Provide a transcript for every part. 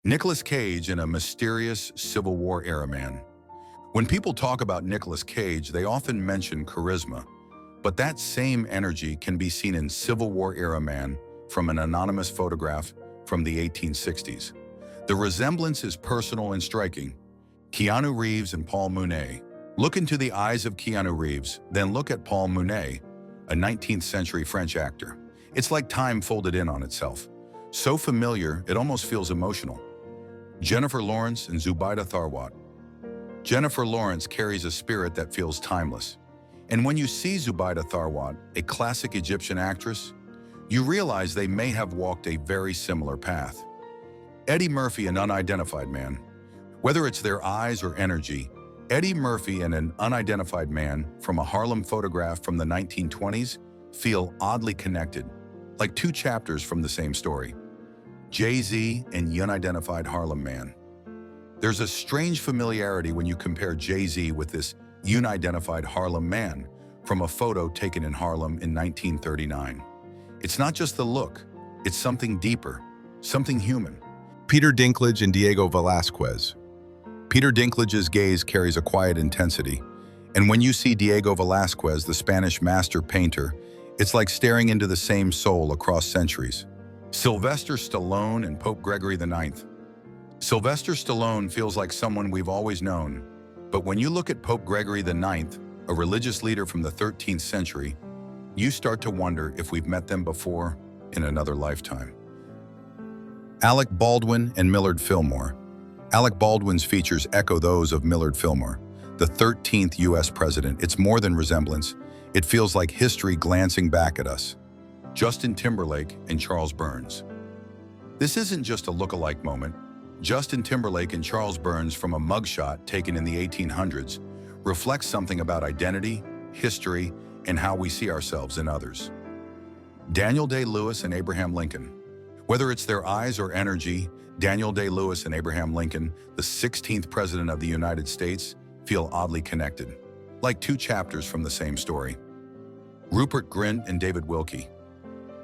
Nicolas Cage in a mysterious Civil War era man. When people talk about Nicolas Cage, they often mention charisma, but that same energy can be seen in Civil War era man from an anonymous photograph from the 1860s. The resemblance is personal and striking. Keanu Reeves and Paul Mounet. Look into the eyes of Keanu Reeves, then look at Paul Mounet, a 19th century French actor. It's like time folded in on itself. So familiar, it almost feels emotional. Jennifer Lawrence and Zubaida Tharwat. Jennifer Lawrence carries a spirit that feels timeless. And when you see Zubaida Tharwat, a classic Egyptian actress, you realize they may have walked a very similar path. Eddie Murphy, an unidentified man. Whether it's their eyes or energy, Eddie Murphy and an unidentified man from a Harlem photograph from the 1920s feel oddly connected, like two chapters from the same story. Jay-Z and unidentified Harlem man. There's a strange familiarity when you compare Jay-Z with this unidentified Harlem man from a photo taken in Harlem in 1939. It's not just the look, it's something deeper, something human. Peter Dinklage and Diego Velázquez. Peter Dinklage's gaze carries a quiet intensity, and when you see Diego Velázquez, the Spanish master painter, it's like staring into the same soul across centuries. Sylvester Stallone and Pope Gregory IX. Sylvester Stallone feels like someone we've always known, but when you look at Pope Gregory IX, a religious leader from the 13th century, you start to wonder if we've met them before in another lifetime. Alec Baldwin and Millard Fillmore. Alec Baldwin's features echo those of Millard Fillmore, the 13th U.S. president. It's more than resemblance. It feels like history glancing back at us. Justin Timberlake and Charles Burns. This isn't just a look-alike moment. Justin Timberlake and Charles Burns from a mugshot taken in the 1800s reflects something about identity, history, and how we see ourselves in others. Daniel Day-Lewis and Abraham Lincoln. Whether it's their eyes or energy, Daniel Day-Lewis and Abraham Lincoln, the 16th President of the United States, feel oddly connected, like two chapters from the same story. Rupert Grint and David Wilkie.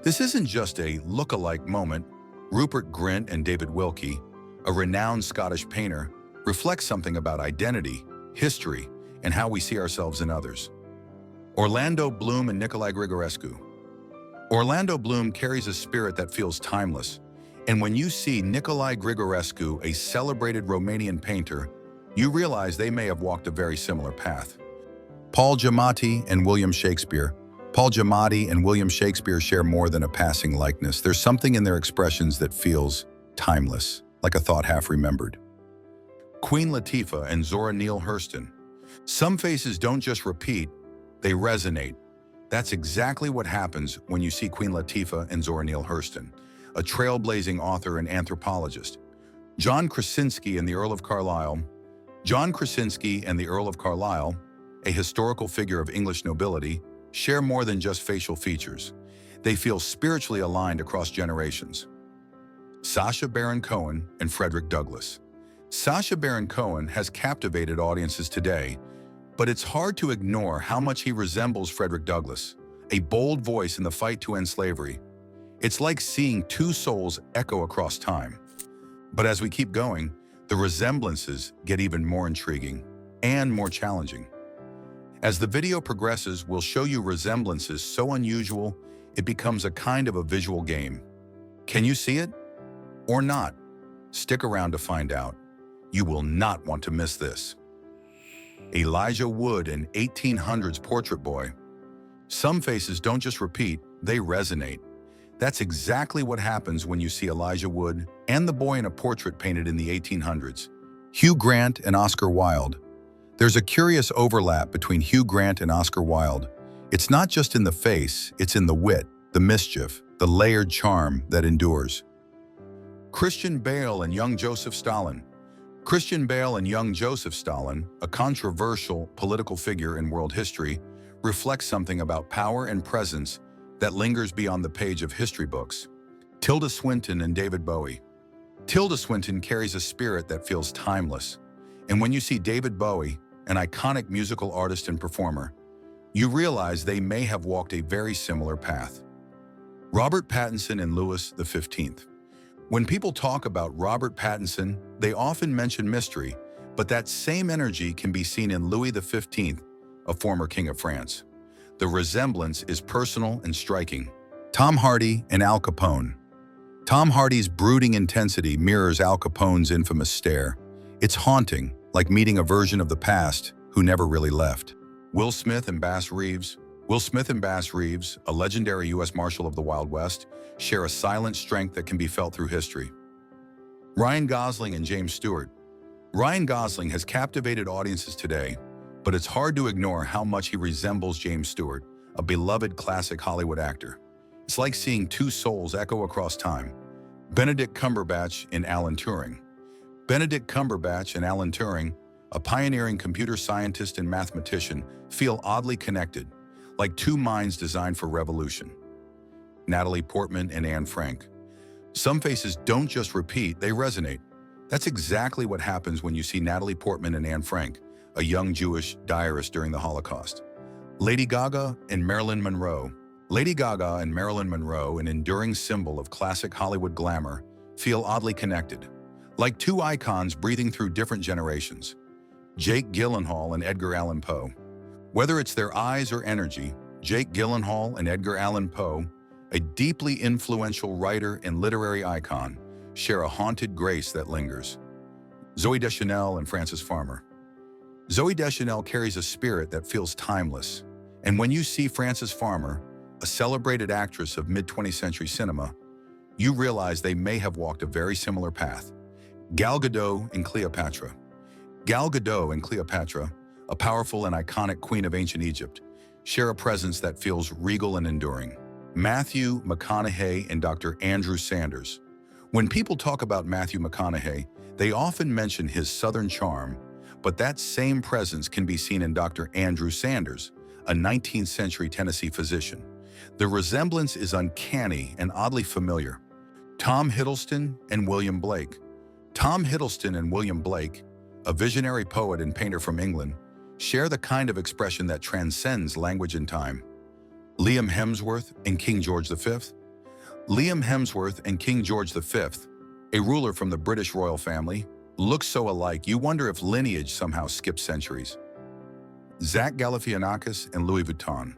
This isn't just a look-alike moment. Rupert Grint and David Wilkie, a renowned Scottish painter, reflect something about identity, history, and how we see ourselves in others. Orlando Bloom and Nicolae Grigorescu. Orlando Bloom carries a spirit that feels timeless, and when you see Nicolae Grigorescu, a celebrated Romanian painter, you realize they may have walked a very similar path. Paul Giamatti and William Shakespeare. Paul Giamatti and William Shakespeare share more than a passing likeness. There's something in their expressions that feels timeless, like a thought half remembered. Queen Latifah and Zora Neale Hurston. Some faces don't just repeat, they resonate. That's exactly what happens when you see Queen Latifah and Zora Neale Hurston, a trailblazing author and anthropologist. John Krasinski and the Earl of Carlisle. John Krasinski and the Earl of Carlisle, a historical figure of English nobility, share more than just facial features. They feel spiritually aligned across generations. Sacha Baron Cohen and Frederick Douglass. Sacha Baron Cohen has captivated audiences today, but it's hard to ignore how much he resembles Frederick Douglass, a bold voice in the fight to end slavery. It's like seeing two souls echo across time. But as we keep going, the resemblances get even more intriguing and more challenging. As the video progresses, we'll show you resemblances so unusual, it becomes a kind of a visual game. Can you see it? Or not? Stick around to find out. You will not want to miss this. Elijah Wood, an 1800s portrait boy. Some faces don't just repeat, they resonate. That's exactly what happens when you see Elijah Wood and the boy in a portrait painted in the 1800s. Hugh Grant and Oscar Wilde. There's a curious overlap between Hugh Grant and Oscar Wilde. It's not just in the face, it's in the wit, the mischief, the layered charm that endures. Christian Bale and young Joseph Stalin. Christian Bale and young Joseph Stalin, a controversial political figure in world history, reflects something about power and presence that lingers beyond the page of history books. Tilda Swinton and David Bowie. Tilda Swinton carries a spirit that feels timeless. And when you see David Bowie, an iconic musical artist and performer, you realize they may have walked a very similar path. Robert Pattinson and Louis XV. When people talk about Robert Pattinson, they often mention mystery, but that same energy can be seen in Louis XV, a former king of France. The resemblance is personal and striking. Tom Hardy and Al Capone. Tom Hardy's brooding intensity mirrors Al Capone's infamous stare. It's haunting, like meeting a version of the past who never really left. Will Smith and Bass Reeves, a legendary U.S. Marshal of the Wild West, share a silent strength that can be felt through history. Ryan Gosling and James Stewart. Ryan Gosling has captivated audiences today, but it's hard to ignore how much he resembles James Stewart, a beloved classic Hollywood actor. It's like seeing two souls echo across time. Benedict Cumberbatch and Alan Turing. Benedict Cumberbatch and Alan Turing, a pioneering computer scientist and mathematician, feel oddly connected, like two minds designed for revolution. Natalie Portman and Anne Frank. Some faces don't just repeat, they resonate. That's exactly what happens when you see Natalie Portman and Anne Frank, a young Jewish diarist during the Holocaust. Lady Gaga and Marilyn Monroe. Lady Gaga and Marilyn Monroe, an enduring symbol of classic Hollywood glamour, feel oddly connected, like two icons breathing through different generations. Jake Gyllenhaal and Edgar Allan Poe. Whether it's their eyes or energy, Jake Gyllenhaal and Edgar Allan Poe, a deeply influential writer and literary icon, share a haunted grace that lingers. Zooey Deschanel and Frances Farmer. Zooey Deschanel carries a spirit that feels timeless, and when you see Frances Farmer, a celebrated actress of mid-20th century cinema, you realize they may have walked a very similar path. Gal Gadot and Cleopatra. Gal Gadot and Cleopatra, a powerful and iconic queen of ancient Egypt, share a presence that feels regal and enduring. Matthew McConaughey and Dr. Andrew Sanders. When people talk about Matthew McConaughey, they often mention his Southern charm, but that same presence can be seen in Dr. Andrew Sanders, a 19th century Tennessee physician. The resemblance is uncanny and oddly familiar. Tom Hiddleston and William Blake. Tom Hiddleston and William Blake, a visionary poet and painter from England, share the kind of expression that transcends language and time. Liam Hemsworth and King George V. Liam Hemsworth and King George V, a ruler from the British royal family, look so alike you wonder if lineage somehow skips centuries. Zach Galifianakis and Louis Vuitton.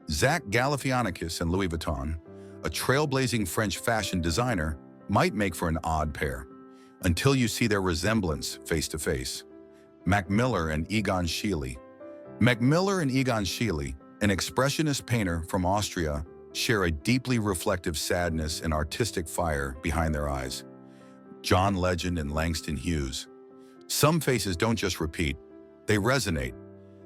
Zach Galifianakis and Louis Vuitton, a trailblazing French fashion designer, might make for an odd pair, until you see their resemblance face to face. Mac Miller and Egon Schiele. Mac Miller and Egon Schiele, an expressionist painter from Austria, share a deeply reflective sadness and artistic fire behind their eyes. John Legend and Langston Hughes. Some faces don't just repeat, they resonate.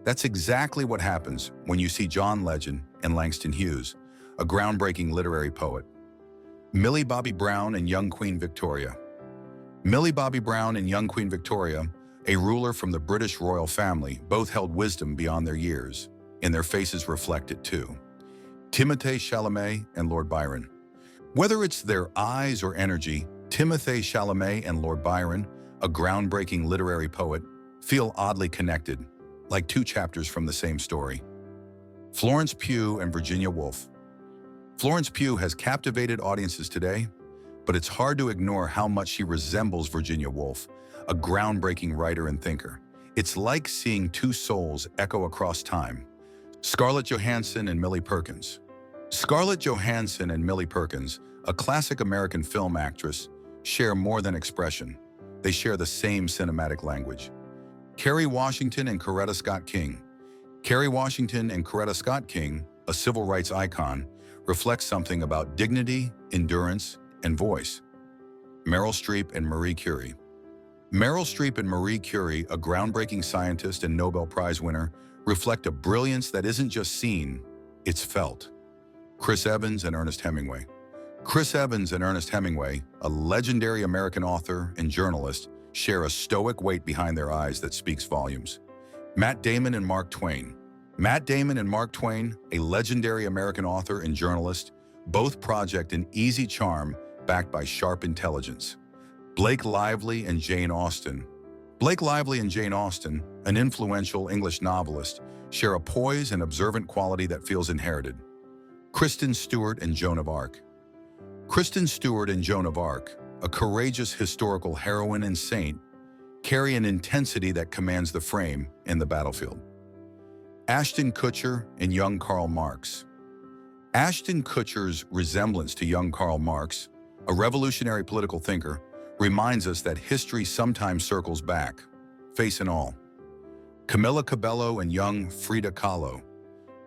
That's exactly what happens when you see John Legend and Langston Hughes, a groundbreaking literary poet. Millie Bobby Brown and young Queen Victoria. Millie Bobby Brown and young Queen Victoria, a ruler from the British royal family, both held wisdom beyond their years, and their faces reflect it too. Timothée Chalamet and Lord Byron. Whether it's their eyes or energy, Timothée Chalamet and Lord Byron, a groundbreaking literary poet, feel oddly connected, like two chapters from the same story. Florence Pugh and Virginia Woolf. Florence Pugh has captivated audiences today, but it's hard to ignore how much she resembles Virginia Woolf, a groundbreaking writer and thinker. It's like seeing two souls echo across time. Scarlett Johansson and Millie Perkins. Scarlett Johansson and Millie Perkins, a classic American film actress, share more than expression. They share the same cinematic language. Kerry Washington and Coretta Scott King. Kerry Washington and Coretta Scott King, a civil rights icon, reflect something about dignity, endurance, and voice. Meryl Streep and Marie Curie. Meryl Streep and Marie Curie, a groundbreaking scientist and Nobel Prize winner, reflect a brilliance that isn't just seen, it's felt. Chris Evans and Ernest Hemingway. Chris Evans and Ernest Hemingway, a legendary American author and journalist, share a stoic weight behind their eyes that speaks volumes. Matt Damon and Mark Twain. Matt Damon and Mark Twain, a legendary American author and journalist, both project an easy charm backed by sharp intelligence. Blake Lively and Jane Austen. Blake Lively and Jane Austen, an influential English novelist, share a poise and observant quality that feels inherited. Kristen Stewart and Joan of Arc. Kristen Stewart and Joan of Arc, a courageous historical heroine and saint, carry an intensity that commands the frame and the battlefield. Ashton Kutcher and young Karl Marx. Ashton Kutcher's resemblance to young Karl Marx, a revolutionary political thinker, reminds us that history sometimes circles back, face and all. Camila Cabello and young Frida Kahlo.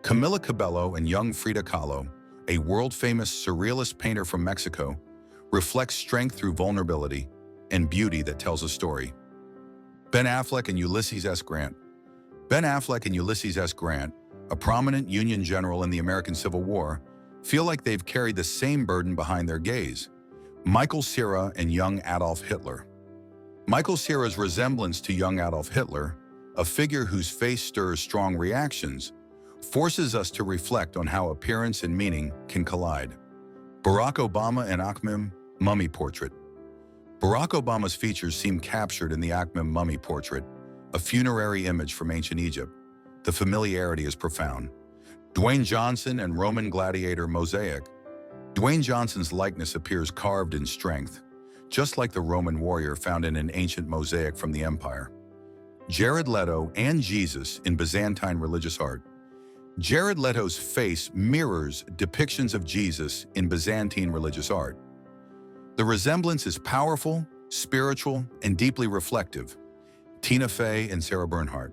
Camila Cabello and young Frida Kahlo, a world-famous surrealist painter from Mexico, reflects strength through vulnerability and beauty that tells a story. Ben Affleck and Ulysses S. Grant. Ben Affleck and Ulysses S. Grant, a prominent Union general in the American Civil War, feel like they've carried the same burden behind their gaze. Michael Cera and young Adolf Hitler. Michael Cera's resemblance to young Adolf Hitler, a figure whose face stirs strong reactions, forces us to reflect on how appearance and meaning can collide. Barack Obama and Akhmim mummy portrait. Barack Obama's features seem captured in the Akhmim mummy portrait, a funerary image from ancient Egypt. The familiarity is profound. Dwayne Johnson and Roman gladiator mosaic. Dwayne Johnson's likeness appears carved in strength, just like the Roman warrior found in an ancient mosaic from the empire. Jared Leto and Jesus in Byzantine religious art. Jared Leto's face mirrors depictions of Jesus in Byzantine religious art. The resemblance is powerful, spiritual, and deeply reflective. Tina Fey and Sarah Bernhardt.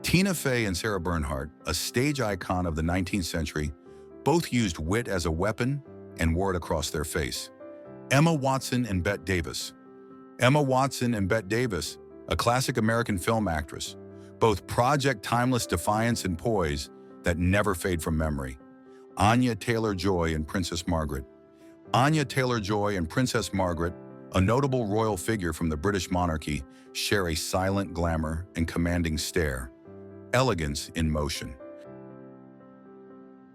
Tina Fey and Sarah Bernhardt, a stage icon of the 19th century, both used wit as a weapon and wore it across their face. Emma Watson and Bette Davis. Emma Watson and Bette Davis, a classic American film actress, both project timeless defiance and poise that never fade from memory. Anya Taylor-Joy and Princess Margaret. Anya Taylor-Joy and Princess Margaret, a notable royal figure from the British monarchy, share a silent glamour and commanding stare, elegance in motion.